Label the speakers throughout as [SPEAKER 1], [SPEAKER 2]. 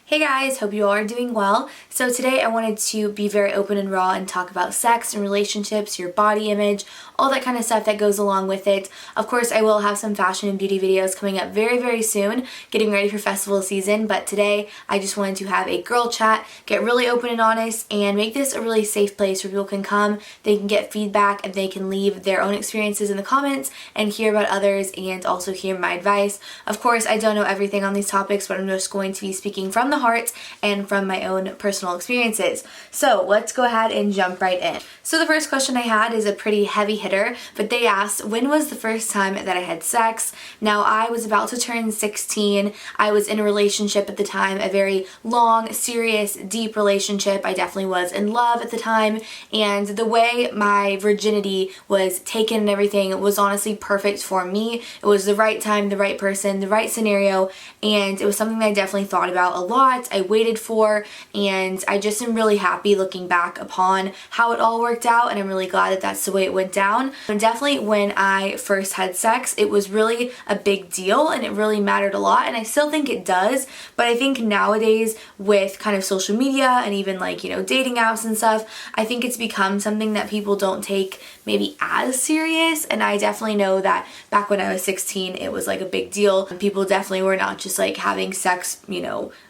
[SPEAKER 1] Hey guys, hope you all are doing well. So today I wanted to be very open and raw and talk about sex and relationships, your body image, all that kind of stuff that goes along with it. Of course, I will have some fashion and beauty videos coming up very soon, getting ready for festival season, but today I just wanted to have a girl chat, get really open and honest, and make this a really safe place where people can come, they can get feedback, and they can leave their own experiences in the comments and hear about others and also hear my advice. Of course, I don't know everything on these topics, but I'm just going to be speaking from the heart and from my own personal experiences. So let's go ahead and jump right in. So the first question I had is a pretty heavy hitter, but they asked, when was the first time that I had sex? Now I was about to turn 16. I was in a relationship at the time, a very long, serious, deep relationship. I definitely was in love at the time, and the way my virginity was taken and everything was honestly perfect for me. It was the right time, the right person, the right scenario, and it was something that I definitely thought about a lot. I waited for, and I just am really happy looking back upon how it all worked out, and I'm really glad that that's the way it went down. And definitely when I first had sex, it was really a big deal and it really mattered a lot, and I still think it does, but I think nowadays with kind of social media and even like, dating apps and stuff, I think it's become something that people don't take maybe as serious, and I definitely know that back when I was 16, it was like a big deal. People definitely were not just like having sex,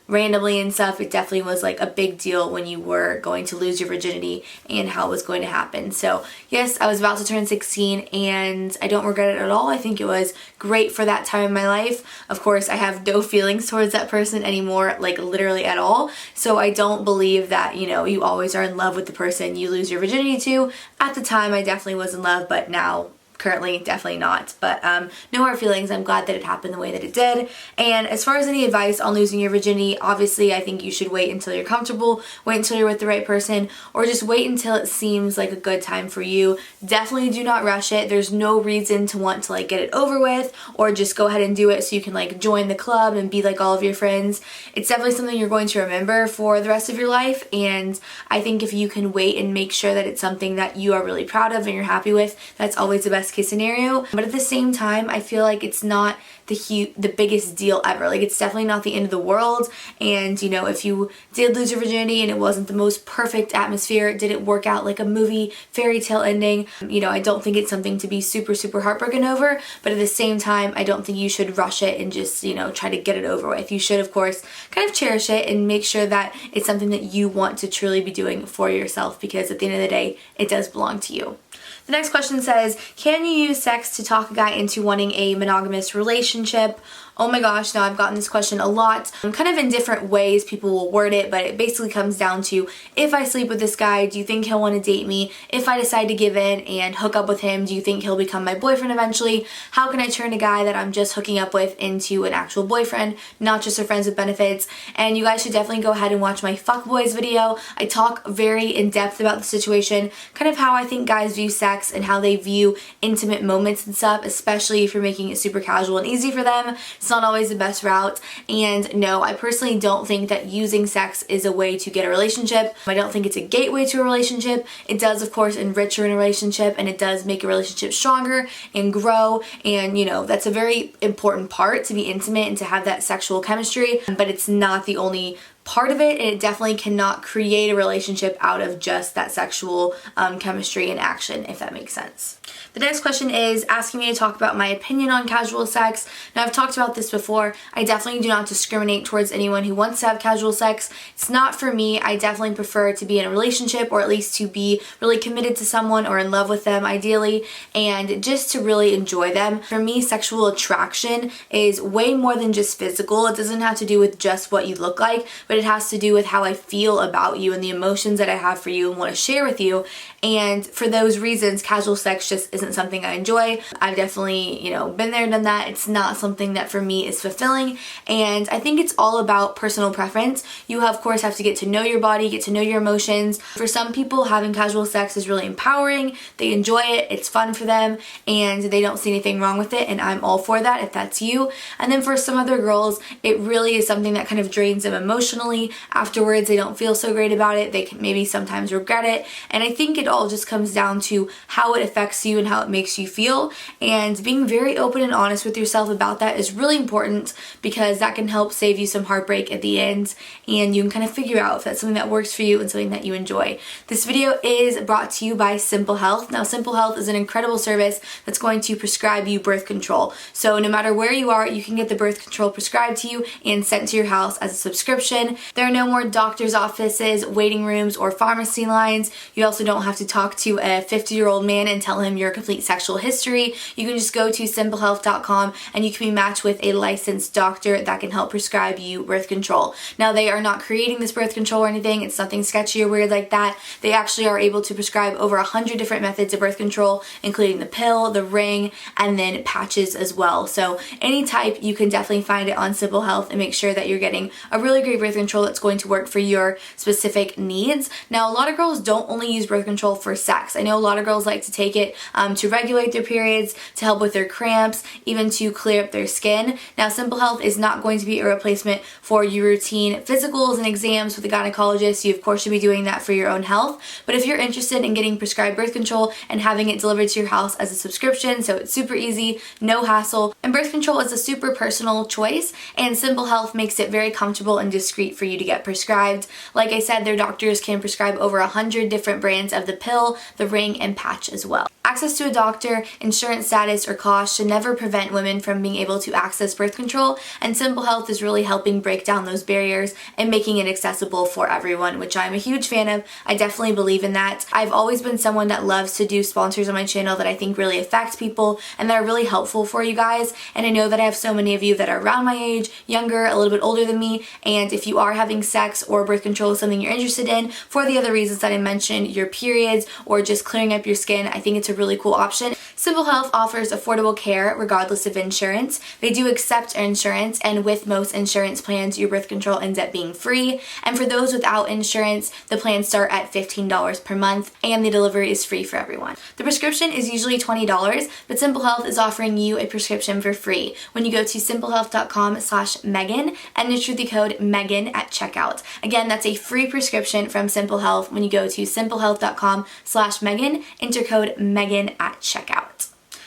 [SPEAKER 1] randomly and stuff. It definitely was like a big deal when you were going to lose your virginity and how it was going to happen. So yes, I was about to turn 16 and I don't regret it at all. I think it was great for that time in my life. Of course, I have no feelings towards that person anymore, like literally at all. So I don't believe that, you always are in love with the person you lose your virginity to. At the time, I definitely was in love, but now currently definitely not, but no hard feelings. I'm glad that it happened the way that it did. And as far as any advice on losing your virginity, obviously I think you should wait until you're comfortable, wait until you're with the right person, or just wait until it seems like a good time for you. Definitely do not rush it. There's no reason to want to like get it over with or just go ahead and do it so you can like join the club and be like all of your friends. It's definitely something you're going to remember for the rest of your life, and I think if you can wait and make sure that it's something that you are really proud of and you're happy with, that's always the best case scenario. But at the same time, I feel like it's not the biggest deal ever. Like, it's definitely not the end of the world, and if you did lose your virginity and it wasn't the most perfect atmosphere, did it work out like a movie fairy tale ending, I don't think it's something to be super heartbroken over, but at the same time, I don't think you should rush it and just try to get it over with. You should, of course, kind of cherish it and make sure that it's something that you want to truly be doing for yourself, because at the end of the day, it does belong to you. The next question says, can you use sex to talk a guy into wanting a monogamous relationship? Oh my gosh, now I've gotten this question a lot. Kind of in different ways people will word it, but it basically comes down to, if I sleep with this guy, do you think he'll want to date me? If I decide to give in and hook up with him, do you think he'll become my boyfriend eventually? How can I turn a guy that I'm just hooking up with into an actual boyfriend, not just a friends with benefits? And you guys should definitely go ahead and watch my fuckboys video. I talk very in depth about the situation, kind of how I think guys view sex and how they view intimate moments and stuff, especially if you're making it super casual and easy for them. It's not always the best route, and no, I personally don't think that using sex is a way to get a relationship. I don't think it's a gateway to a relationship. It does, of course, enrich you in a relationship, and it does make a relationship stronger and grow, and that's a very important part, to be intimate and to have that sexual chemistry, but it's not the only part of it, and it definitely cannot create a relationship out of just that sexual chemistry and action, if that makes sense. The next question is asking me to talk about my opinion on casual sex. Now, I've talked about this before. I definitely do not discriminate towards anyone who wants to have casual sex. It's not for me. I definitely prefer to be in a relationship, or at least to be really committed to someone or in love with them ideally, and just to really enjoy them. For me, sexual attraction is way more than just physical. It doesn't have to do with just what you look like, but it has to do with how I feel about you and the emotions that I have for you and want to share with you. And for those reasons, casual sex just isn't something I enjoy. I've definitely, been there, done that. It's not something that for me is fulfilling, and I think it's all about personal preference. You of course have to get to know your body, get to know your emotions. For some people, having casual sex is really empowering. They enjoy it, it's fun for them, and they don't see anything wrong with it, and I'm all for that if that's you. And then for some other girls, it really is something that kind of drains them emotionally emotionally afterwards. They don't feel so great about it. They can maybe sometimes regret it. And I think it all just comes down to how it affects you and how it makes you feel. And being very open and honest with yourself about that is really important, because that can help save you some heartbreak at the end, and you can kind of figure out if that's something that works for you and something that you enjoy. This video is brought to you by Simple Health. Now, Simple Health is an incredible service that's going to prescribe you birth control. So no matter where you are, you can get the birth control prescribed to you and sent to your house as a subscription. There are no more doctor's offices, waiting rooms, or pharmacy lines. You also don't have to talk to a 50-year-old man and tell him your complete sexual history. You can just go to simplehealth.com and you can be matched with a licensed doctor that can help prescribe you birth control. Now, they are not creating this birth control or anything. It's nothing sketchy or weird like that. They actually are able to prescribe over 100 different methods of birth control, including the pill, the ring, and then patches as well. So any type, you can definitely find it on Simple Health, and make sure that you're getting a really great birth control that's going to work for your specific needs. Now, a lot of girls don't only use birth control for sex. I know a lot of girls like to take it to regulate their periods, to help with their cramps, even to clear up their skin. Now, Simple Health is not going to be a replacement for your routine physicals and exams with a gynecologist. You of course should be doing that for your own health. But if you're interested in getting prescribed birth control and having it delivered to your house as a subscription, so it's super easy, no hassle, and birth control is a super personal choice, and Simple Health makes it very comfortable and discreet for you to get prescribed. Like I said, their doctors can prescribe over 100 different brands of the pill, the ring, and patch as well. Access to a doctor, insurance status, or cost should never prevent women from being able to access birth control, and Simple Health is really helping break down those barriers and making it accessible for everyone, which I'm a huge fan of. I definitely believe in that. I've always been someone that loves to do sponsors on my channel that I think really affect people and that are really helpful for you guys, and I know that I have so many of you that are around my age, younger, a little bit older than me, and if you are having sex or birth control is something you're interested in for the other reasons that I mentioned, your periods or just clearing up your skin, I think it's a really cool option. Simple Health offers affordable care regardless of insurance. They do accept insurance, and with most insurance plans, your birth control ends up being free. And for those without insurance, the plans start at $15 per month, and the delivery is free for everyone. The prescription is usually $20, but Simple Health is offering you a prescription for free when you go to simplehealth.com/Megan and enter the code Megan at checkout. Again, that's a free prescription from Simple Health when you go to simplehealth.com/Megan, enter code Megan at checkout.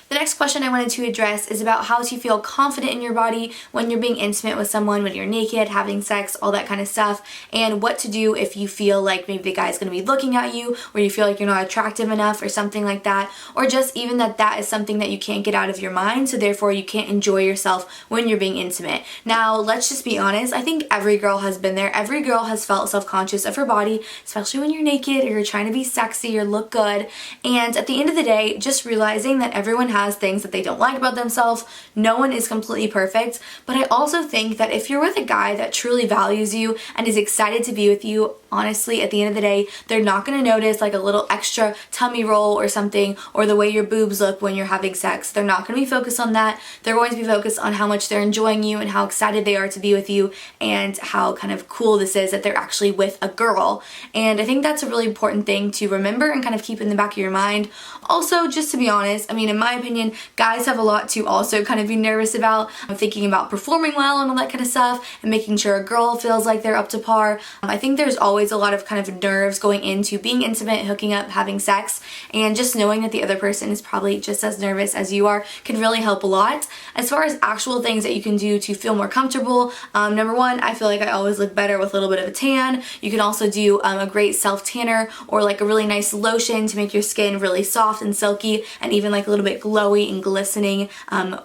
[SPEAKER 1] The next question I wanted to address is about how to feel confident in your body when you're being intimate with someone, when you're naked, having sex, all that kind of stuff, and what to do if you feel like maybe the guy's going to be looking at you, or you feel like you're not attractive enough or something like that, or just even that is something that you can't get out of your mind, so therefore you can't enjoy yourself when you're being intimate. Now, let's just be honest. I think every girl has been there. Every girl has felt self-conscious of her body, especially when you're naked or you're trying to be sexy or look good. And at the end of the day, just realizing that everyone has things that they don't like about themselves. No one is completely perfect, but I also think that if you're with a guy that truly values you and is excited to be with you, honestly, at the end of the day, they're not going to notice like a little extra tummy roll or something, or the way your boobs look when you're having sex. They're not going to be focused on that. They're going to be focused on how much they're enjoying you and how excited they are to be with you, and how kind of cool this is that they're actually with a girl. And I think that's a really important thing to remember and kind of keep in the back of your mind. Also, just to be honest, I mean, in my opinion, guys have a lot to also kind of be nervous about. I'm thinking about performing well and all that kind of stuff, and making sure a girl feels like they're up to par. I think there's always a lot of kind of nerves going into being intimate, hooking up, having sex, and just knowing that the other person is probably just as nervous as you are can really help a lot. As far as actual things that you can do to feel more comfortable, number one, I feel like I always look better with a little bit of a tan. You can also do a great self tanner, or like a really nice lotion to make your skin really soft and silky, and even like a little bit glowy and glistening,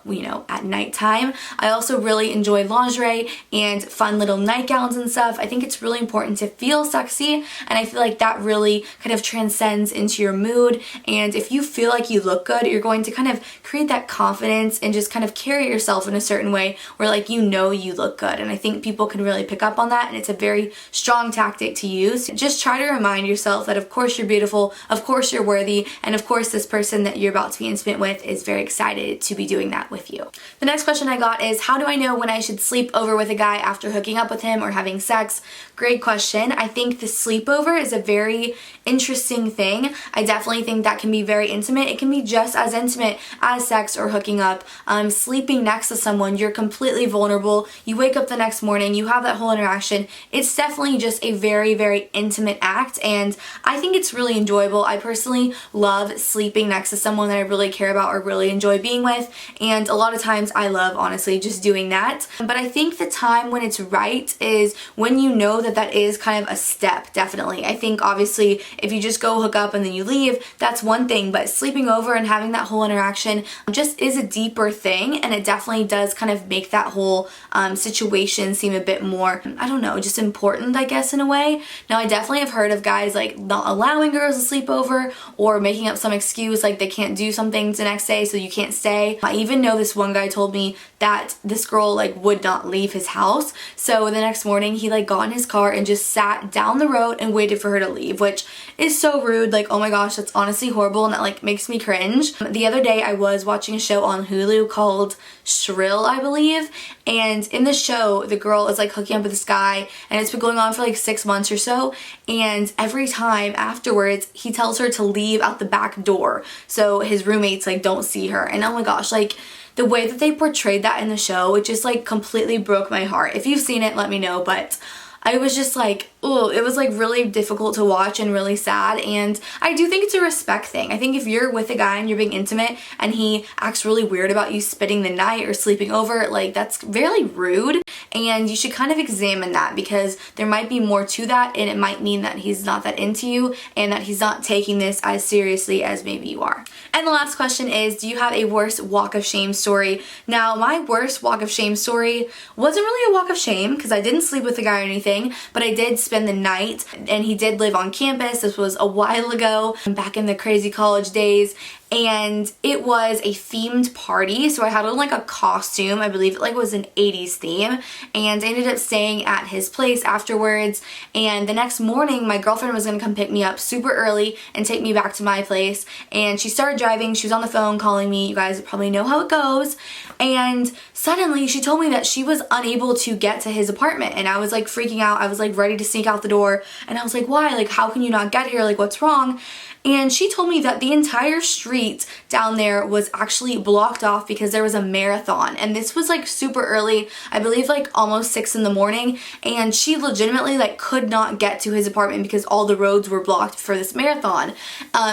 [SPEAKER 1] you know, at nighttime. I also really enjoy lingerie and fun little nightgowns and stuff. I think it's really important to feel sexy, and I feel like that really kind of transcends into your mood. And if you feel like you look good, you're going to kind of create that confidence and just kind of carry yourself in a certain way where like you know you look good. And I think people can really pick up on that, and it's a very strong tactic to use. Just try to remind yourself that of course you're beautiful, of course you're worthy, and of course this person that you're about to be intimate with with is very excited to be doing that with you. The next question I got is, how do I know when I should sleep over with a guy after hooking up with him or having sex? Great question. I think the sleepover is a very interesting thing. I definitely think that can be very intimate. It can be just as intimate as sex or hooking up. Sleeping next to someone, you're completely vulnerable. You wake up the next morning, you have that whole interaction. It's definitely just a very, very intimate act, and I think it's really enjoyable. I personally love sleeping next to someone that I really care about or really enjoy being with, and a lot of times I love, honestly, just doing that. But I think the time when it's right is when you know that that is kind of a step, definitely. I think obviously if you just go hook up and then you leave, that's one thing, but sleeping over and having that whole interaction just is a deeper thing, and it definitely does kind of make that whole situation seem a bit more, I don't know, just important, I guess, in a way. Now, I definitely have heard of guys like not allowing girls to sleep over or making up some excuse like they can't do something the next day so you can't stay. I even know this one guy told me that this girl like would not leave his house, so the next morning he like got in his car and just sat down the road and waited for her to leave, which is so rude. Like, oh my gosh, that's honestly horrible, and that like makes me cringe. The other day I was watching a show on Hulu called Shrill, I believe, and in the show the girl is like hooking up with this guy, and it's been going on for like 6 months or so, and every time afterwards he tells her to leave out the back door so his roommates like don't see her. And oh my gosh, like the way that they portrayed that in the show, it just like completely broke my heart. If you've seen it, let me know, but I was just like, oh, it was like really difficult to watch and really sad. And I do think it's a respect thing. I think if you're with a guy and you're being intimate and he acts really weird about you spending the night or sleeping over, like that's very rude, and you should kind of examine that, because there might be more to that, and it might mean that he's not that into you and that he's not taking this as seriously as maybe you are. And the last question is, do you have a worst walk of shame story? Now, my worst walk of shame story wasn't really a walk of shame because I didn't sleep with a guy or anything, but I did spend the night, and he did live on campus. This was a while ago, back in the crazy college days, and it was a themed party, so I had on like a costume. I believe it like was an 80s theme, and I ended up staying at his place afterwards, and the next morning my girlfriend was gonna come pick me up super early and take me back to my place, and she started driving. She was on the phone calling me. You guys probably know how it goes, and suddenly she told me that she was unable to get to his apartment, and I was like freaking out. I was like ready to sneak out the door, and I was like, why? Like, how can you not get here? Like, what's wrong? And she told me that the entire street down there was actually blocked off because there was a marathon, and this was like super early, I believe like almost 6 in the morning, and she legitimately like could not get to his apartment because all the roads were blocked for this marathon.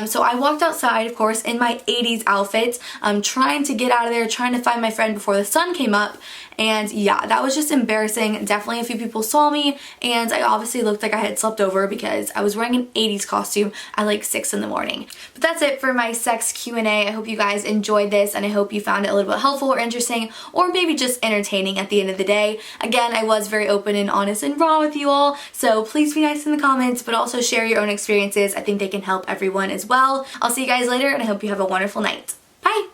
[SPEAKER 1] So I walked outside, of course, in my 80s outfit, trying to get out of there, trying to find my friend before the sun came up. And yeah, that was just embarrassing. Definitely a few people saw me, and I obviously looked like I had slept over because I was wearing an 80s costume at like 6 in the morning. But that's it for my sex Q&A. I hope you guys enjoyed this, and I hope you found it a little bit helpful or interesting, or maybe just entertaining at the end of the day. Again, I was very open and honest and raw with you all, so please be nice in the comments, but also share your own experiences. I think they can help everyone as well. I'll see you guys later, and I hope you have a wonderful night. Bye!